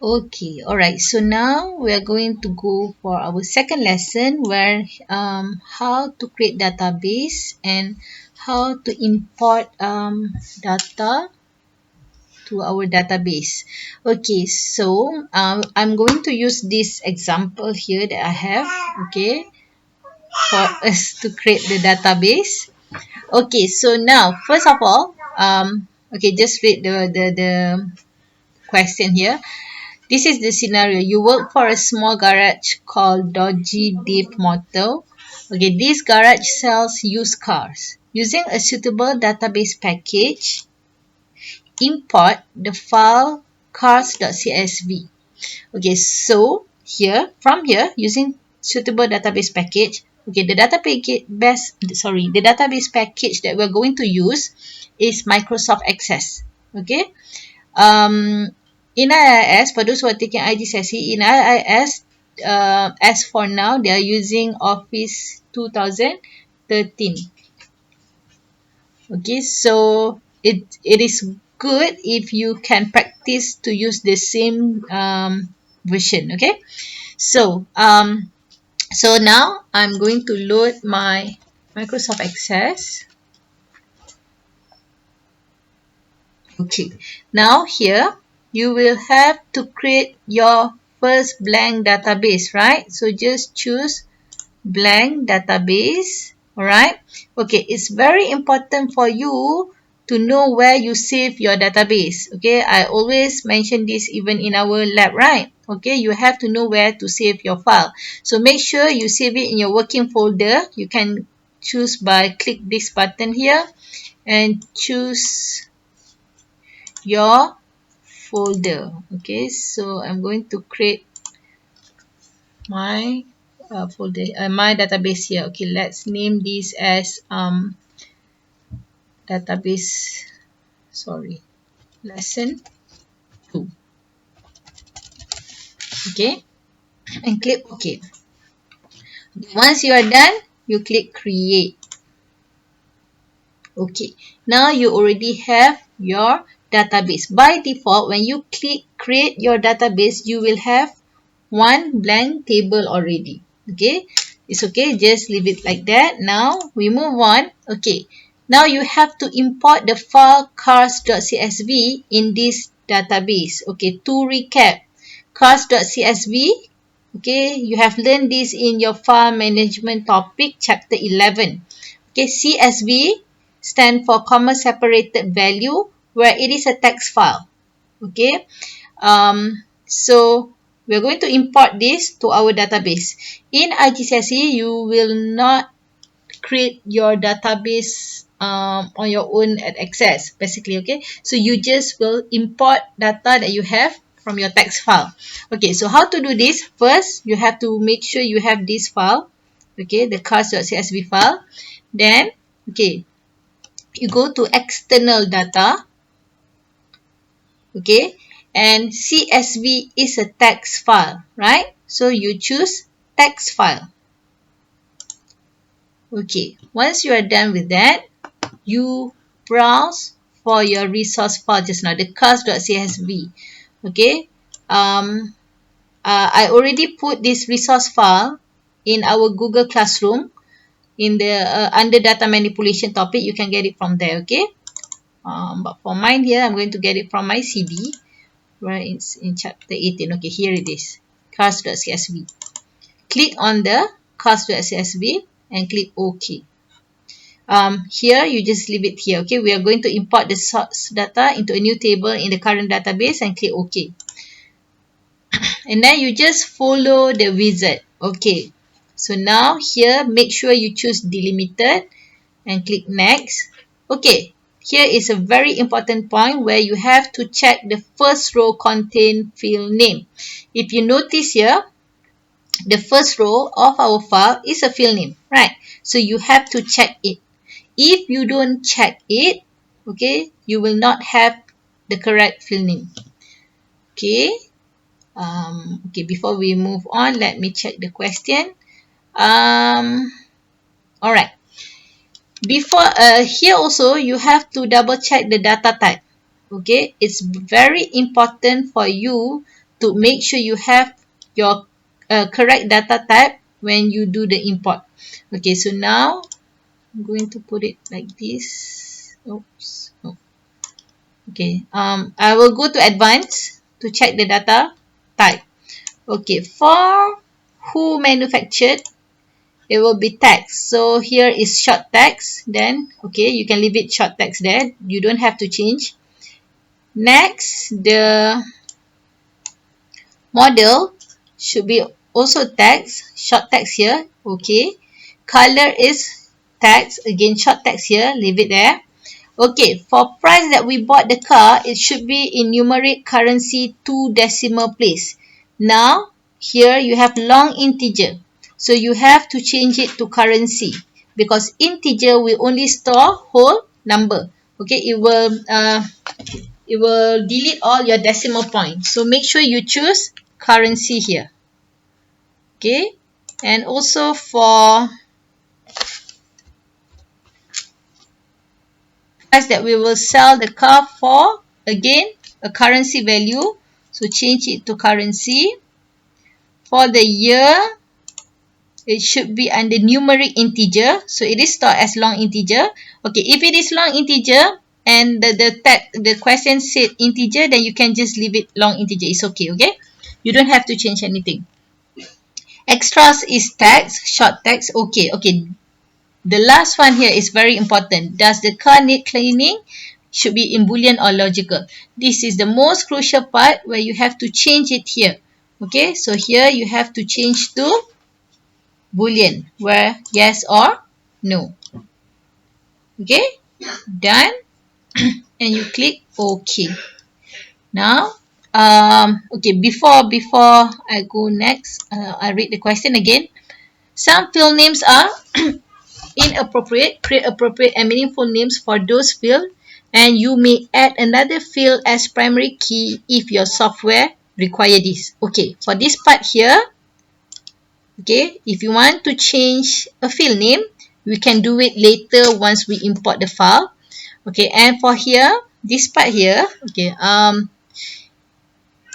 Okay, all right. So now we are going to go for our second lesson where how to create database and how to import data to our database. Okay, so I'm going to use this example here that I have, okay, for us to create the database. Okay, so now first of all, okay, just read the question here. This is the scenario. You work for a small garage called Dodgy Dave Motor. Okay, this garage sells used cars. Using a suitable database package, import the file cars.csv. Okay, so here, from here, using suitable database package, okay, the database package that we're going to use is Microsoft Access. Okay, um, in IIS, for those who are taking IGCSE, in IIS, as for now, they are using Office 2013. Okay, so it is good if you can practice to use the same version. Okay, so so now I'm going to load my Microsoft Access. Okay, now here you will have to create your first blank database, right? So just choose blank database. All right. Okay, it's very important for you to know where you save your database. Okay, I always mention this even in our lab, right? Okay, you have to know where to save your file. So make sure you save it in your working folder. You can choose by click this button here and choose your folder. Okay, so I'm going to create my folder, my database here. Okay, let's name this as database, sorry, lesson 2. Okay, and click OK. Once you are done, you click create. Okay, now you already have your database. By default, when you click create your database, you will have one blank table already. Okay, it's okay, just leave it like that. Now we move on. Okay, now you have to import the file cars.csv in this database. Okay, to recap, cars.csv, okay, you have learned this in your file management topic chapter 11. Okay, CSV stand for comma separated value, where it is a text file. Okay, so we're going to import this to our database. In IGCSE, you will not create your database on your own at Access, basically. Okay, so you just will import data that you have from your text file. Okay, so how to do this? First, you have to make sure you have this file. Okay, the cars.csv file. Then, okay, you go to external data. Okay, and CSV is a text file, right? So you choose text file. Okay, once you are done with that, you browse for your resource file just now, the cars.csv. Okay, I already put this resource file in our Google Classroom in the under data manipulation topic. You can get it from there. Okay, but for mine here, I'm going to get it from my CD. Where it's in chapter 18. Okay, here it is, cars.csv. Click on the cars.csv and click OK. Here you just leave it here. Okay, we are going to import the source data into a new table in the current database and click OK. And then you just follow the wizard. Okay, so now here make sure you choose delimited and click next. Okay, here is a very important point where you have to check the first row contain field name. If you notice here, the first row of our file is a field name, right? So you have to check it. If you don't check it, okay, you will not have the correct field name. Okay. Okay, before we move on, let me check the question. All right. Before here also you have to double check the data type. Okay, it's very important for you to make sure you have your correct data type when you do the import. Okay, so now I'm going to put it like this. Oops. Oh. Okay, I will go to advanced to check the data type. Okay, for who manufactured, it will be text. So here is short text. Then, okay, you can leave it short text there. You don't have to change. Next, the model should be also text, short text here. Okay, color is text, again short text here, leave it there. Okay, for price that we bought the car, it should be in numeric currency 2 decimal place. Now, here you have long integer. So you have to change it to currency because integer will only store whole number. Okay, it will delete all your decimal points. So make sure you choose currency here. Okay, and also for price that we will sell the car for, again a currency value, so change it to currency. For the year, it should be under numeric integer, so it is stored as long integer. Okay, if it is long integer and the question said integer, then you can just leave it long integer. It's okay. Okay, you don't have to change anything. Extras is text, short text. Okay. The last one here is very important. Does the car need cleaning? Should be in Boolean or logical. This is the most crucial part where you have to change it here. Okay, so here you have to change to Boolean, where yes or no. Okay, done. And you click OK. Now, okay, before I go next, I read the question again. Some field names are inappropriate. Create appropriate and meaningful names for those fields, and you may add another field as primary key if your software require this. Okay, for this part here, okay, if you want to change a field name, we can do it later once we import the file. Okay, and for here, this part here, okay,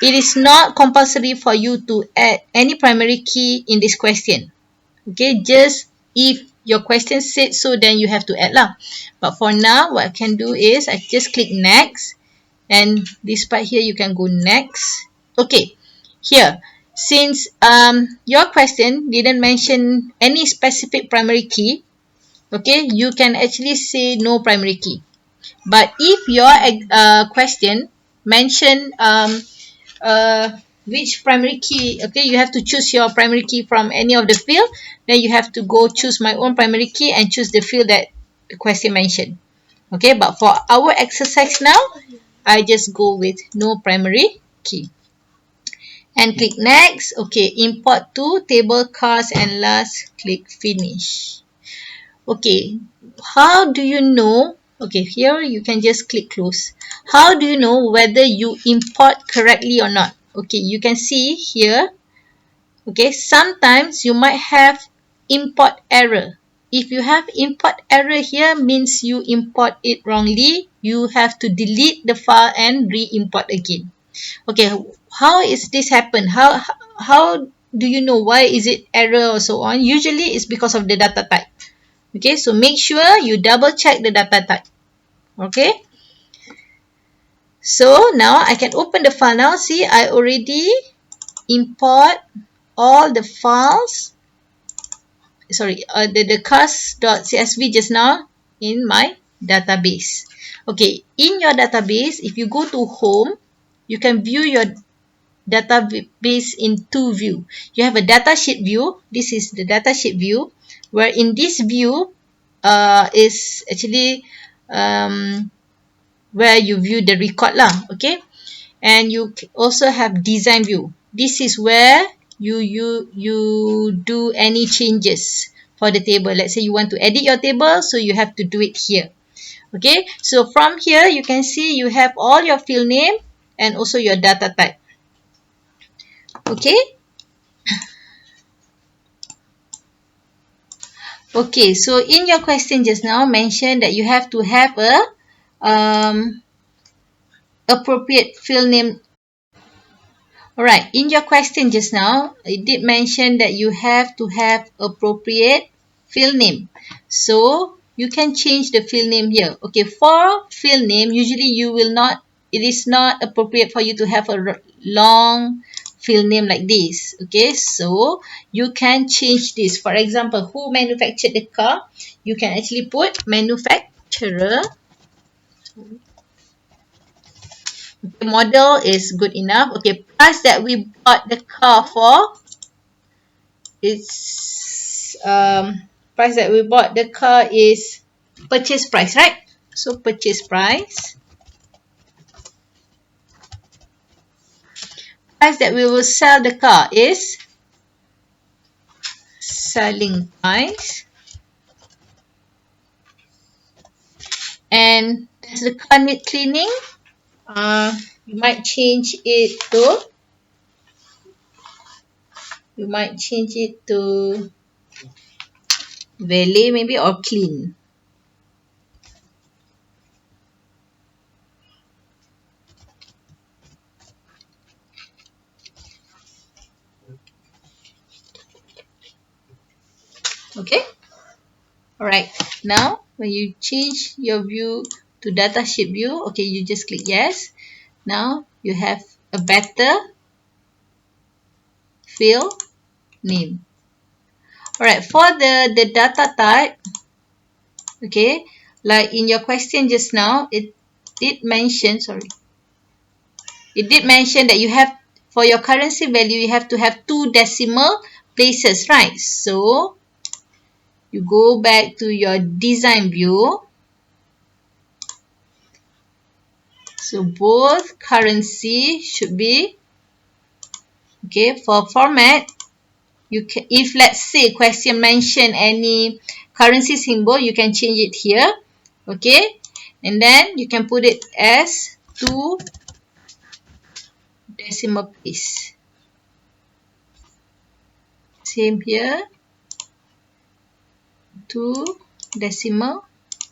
it is not compulsory for you to add any primary key in this question. Okay, just if your question said so, then you have to add lah. But for now, what I can do is I just click next, and this part here you can go next. Okay, here, since your question didn't mention any specific primary key, okay, you can actually say no primary key. But if your question mention which primary key, okay, you have to choose your primary key from any of the field, then you have to go choose my own primary key and choose the field that the question mentioned. Okay, but for our exercise now, I just go with no primary key and click next. Okay, import to table, cars, and last click finish. Okay, how do you know? Okay, here you can just click close. How do you know whether you import correctly or not? Okay, you can see here. Okay, sometimes you might have import error. If you have import error here, means you import it wrongly. You have to delete the file and re-import again. Okay, how is this happen? How do you know why is it error or so on? Usually it's because of the data type. Okay, so make sure you double check the data type. Okay, so now I can open the file now. See, I already import all the files, sorry, the cars.csv just now in my database. Okay, in your database, if you go to home, you can view your database in two view. You have a datasheet view. This is the datasheet view, where in this view is actually where you view the record lah. Okay, and you also have design view. This is where you do any changes for the table. Let's say you want to edit your table, so you have to do it here. Okay, so from here you can see you have all your field name and also your data type. Okay. Okay, so in your question just now mentioned that you have to have a appropriate field name. Alright, in your question just now, it did mention that you have to have appropriate field name. So you can change the field name here. Okay, for field name, usually it is not appropriate for you to have a long field name like this. Okay, so you can change this. For example, who manufactured the car? You can actually put manufacturer. Okay, model is good enough. Okay, price that we bought the car for. It's price that we bought the car is purchase price, right? So purchase price. Price that we will sell the car is selling price. And does the car need cleaning? You might change it to valet maybe, or clean. Okay. Alright. Now when you change your view to datasheet view, okay, you just click yes. Now you have a better field name. Alright, for the data type, okay, like in your question just now, it did mention that you have, for your currency value, you have to have 2 decimal places, right? So you go back to your design view. So both currency should be, okay, for format, you can, if let's say question mention any currency symbol, you can change it here. Okay, and then you can put it as 2 decimal place. Same here, 2 decimal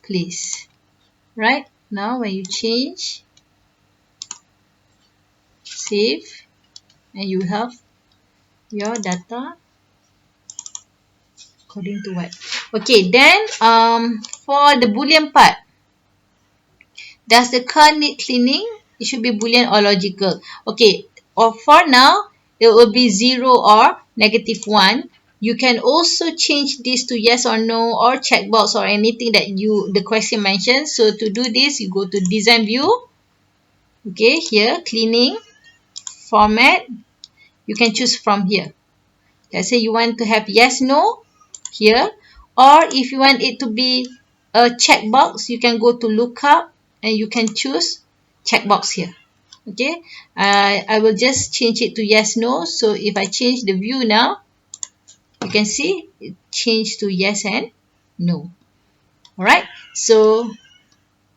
place. Right, now when you change, save, and you have your data according to what. Okay, then for the boolean part, does the car need cleaning? It should be boolean or logical. Okay, or for now, it will be 0 or -1. You can also change this to yes or no, or checkbox, or anything that the question mentions. So to do this, you go to design view. Okay, here, cleaning, format. You can choose from here. Let's say you want to have yes, no here. Or if you want it to be a checkbox, you can go to lookup and you can choose checkbox here. Okay, I will just change it to yes, no. So if I change the view now, you can see it changed to yes and no. Alright, so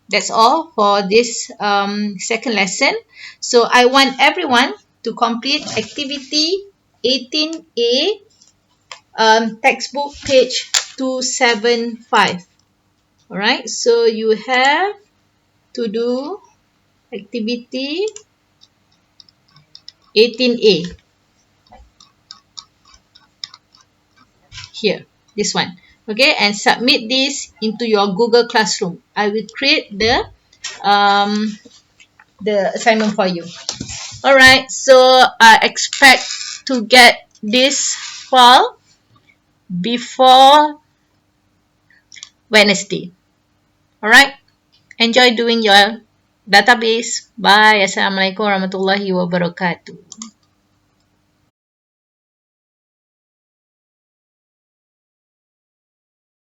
that's all for this second lesson. So I want everyone to complete activity 18A, textbook page 275. Alright, so you have to do activity 18A here, this one. Okay, and submit this into your Google Classroom. I will create the assignment for you. Alright, so I expect to get this file before Wednesday. Alright, enjoy doing your database. Bye. Assalamualaikum warahmatullahi wabarakatuh.